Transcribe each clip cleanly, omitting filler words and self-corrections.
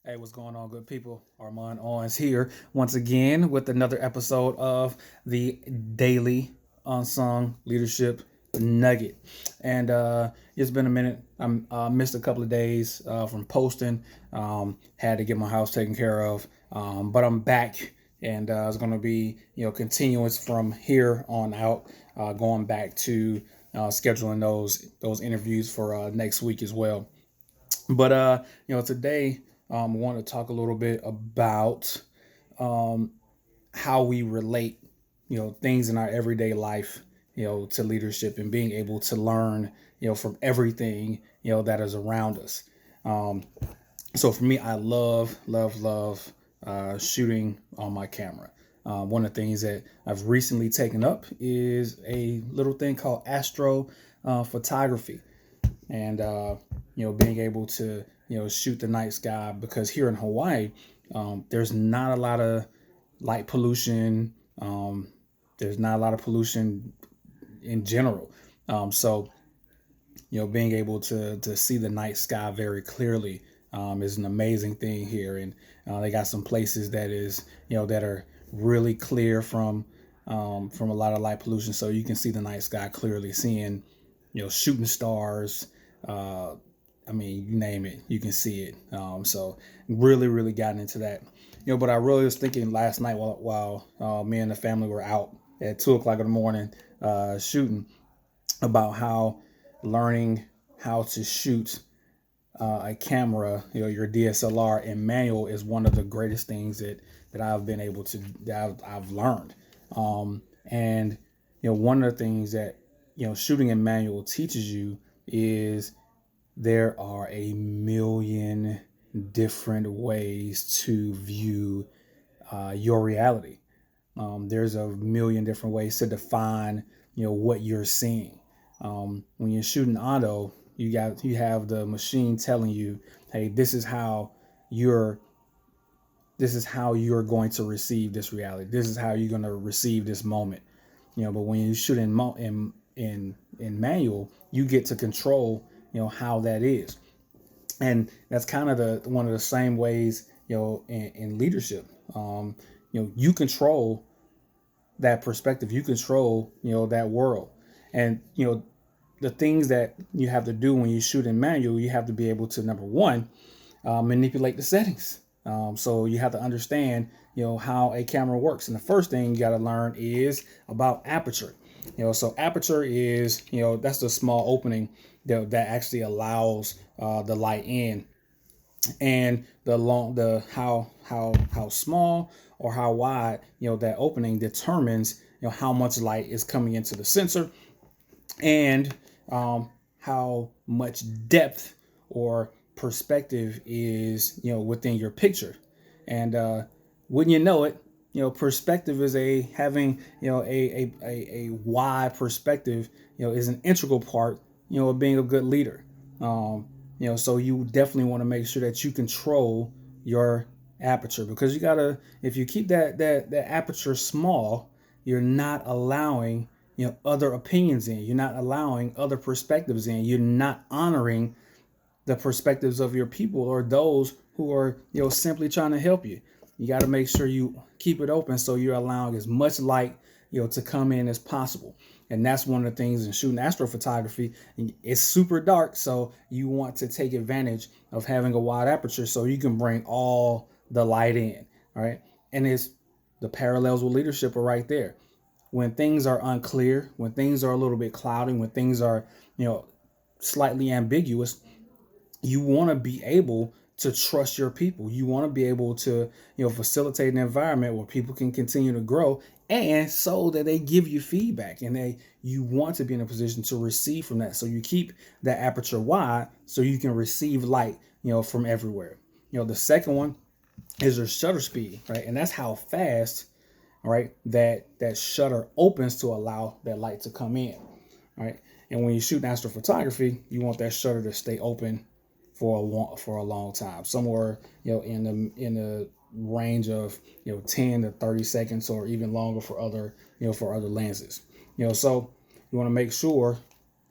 Hey, what's going on, good people? Armand Owens here once again with another episode of the Daily Unsung Leadership Nugget. And it's been a minute. I missed a couple of days from posting. Had to get my house taken care of, but I'm back, and it's going to be continuous from here on out, going back to scheduling those interviews for next week as well. But today I want to talk a little bit about um, how we relate, things in our everyday life, to leadership and being able to learn, from everything, that is around us. Um, so for me, I love shooting on my camera. One of the things that I've recently taken up is a little thing called astro photography, and being able to shoot the night sky, because here in Hawaii there's not a lot of light pollution. There's not a lot of pollution in general. So being able to see the night sky very clearly is an amazing thing here. And they got some places that is that are really clear from a lot of light pollution, so you can see the night sky clearly, seeing shooting stars. uh, I mean, you name it, you can see it. So really gotten into that. But I really was thinking last night while me and the family were out at 2 o'clock in the morning shooting, about how learning how to shoot a camera, your DSLR in manual, is one of the greatest things that I've been able to that I've learned. And one of the things that shooting in manual teaches you is there are a million different ways to view your reality. There's a million different ways to define what you're seeing. When you're shooting auto, you have the machine telling you, hey, you're this is how you're going to receive this reality. This is how you're going to receive this moment. But when you shoot in manual, you get to control how that is. And that's kind of the one of the same ways in leadership. You control that perspective. You control that world. And the things that you have to do when you shoot in manual, you have to be able to, number one, manipulate the settings. So you have to understand, how a camera works. And the first thing you got to learn is about aperture. So aperture is, that's the small opening that actually allows the light in. And the how small or how wide, that opening determines, how much light is coming into the sensor, and how much depth or perspective is within your picture. And wouldn't you know it, perspective is having a wide perspective is an integral part of being a good leader. So you definitely want to make sure that you control your aperture, because you gotta, if you keep that aperture small, you're not allowing other opinions in. You're not allowing other perspectives in. You're not honoring the perspectives of your people, or those who are simply trying to help you. You got to make sure you keep it open, so you're allowing as much light to come in as possible. And that's one of the things in shooting astrophotography. It's super dark, so you want to take advantage of having a wide aperture so you can bring all the light in. All right. And it's the parallels with leadership are right there. When things are unclear, when things are a little bit cloudy, when things are slightly ambiguous, you want to be able to trust your people. You want to be able to facilitate an environment where people can continue to grow, and so that they give you feedback, and you want to be in a position to receive from that. So you keep that aperture wide so you can receive light from everywhere. The second one is your shutter speed, right? And that's how fast, right, that shutter opens to allow that light to come in, right? And when you shoot astrophotography, you want that shutter to stay open for a long time, somewhere in the range of 10 to 30 seconds, or even longer for other lenses. So you want to make sure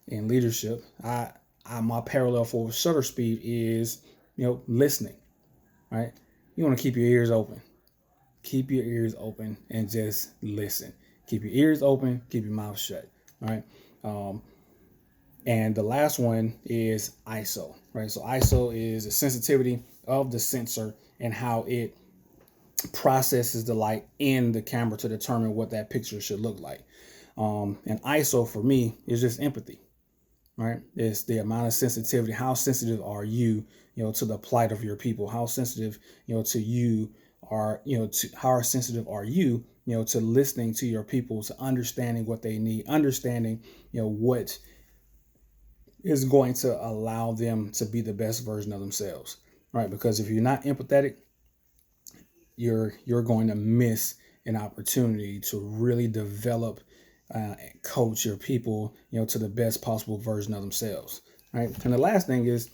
in leadership, my parallel for shutter speed is listening. right? You want to keep your ears open. Keep your ears open and just listen. Keep your ears open, keep your mouth shut. All right. And the last one is ISO, right? So ISO is the sensitivity of the sensor and how it processes the light in the camera to determine what that picture should look like. And ISO for me is just empathy, right? It's the amount of sensitivity. How sensitive are you, to the plight of your people? How sensitive, to you are, to how sensitive are you, to listening to your people, to understanding what they need, understanding, what is going to allow them to be the best version of themselves, right? Because if you're not empathetic, you're going to miss an opportunity to really develop and coach your people, to the best possible version of themselves, right? And the last thing is,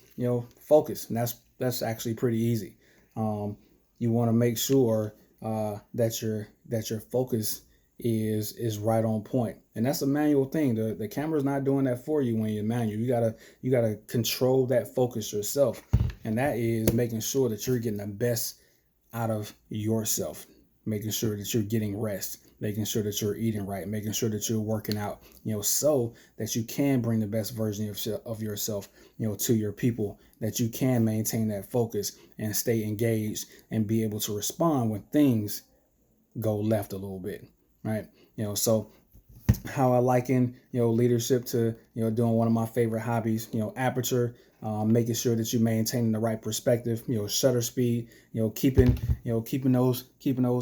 focus, and that's actually pretty easy. You want to make sure that your focus is right on point, and that's a manual thing. The camera's not doing that for you when you're manual. You gotta control that focus yourself, and that is making sure that you're getting the best out of yourself, making sure that you're getting rest, making sure that you're eating right, making sure that you're working out, so that you can bring the best version of yourself, to your people, that you can maintain that focus and stay engaged and be able to respond when things go left a little bit, right? So how I liken, leadership to, doing one of my favorite hobbies, aperture, making sure that you're maintaining the right perspective, shutter speed, keeping those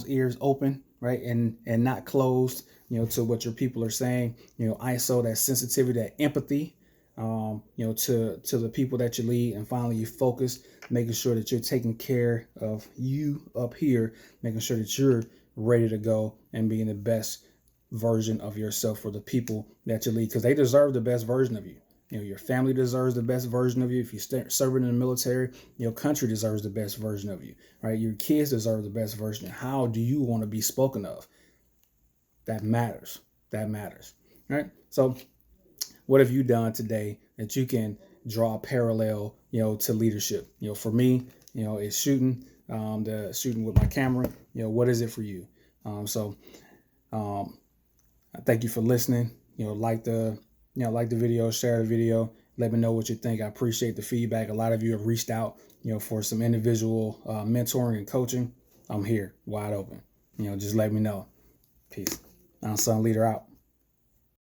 ears open, right, and not closed, to what your people are saying. ISO, that sensitivity, that empathy, to the people that you lead, and finally you focus, making sure that you're taking care of you up here, making sure that you're ready to go and being the best version of yourself for the people that you lead, because they deserve the best version of you. Your family deserves the best version of you. If you're serving in the military, your country deserves the best version of you, right? Your kids deserve the best version. How do you want to be spoken of? That matters. That matters, right? So what have you done today that you can draw a parallel, to leadership? For me, it's shooting, the shooting with my camera. What is it for you? So I thank you for listening. Like the video, share the video. Let me know what you think. I appreciate the feedback. A lot of you have reached out, for some individual mentoring and coaching. I'm here, wide open. Just let me know. Peace. I'm Son Leader out.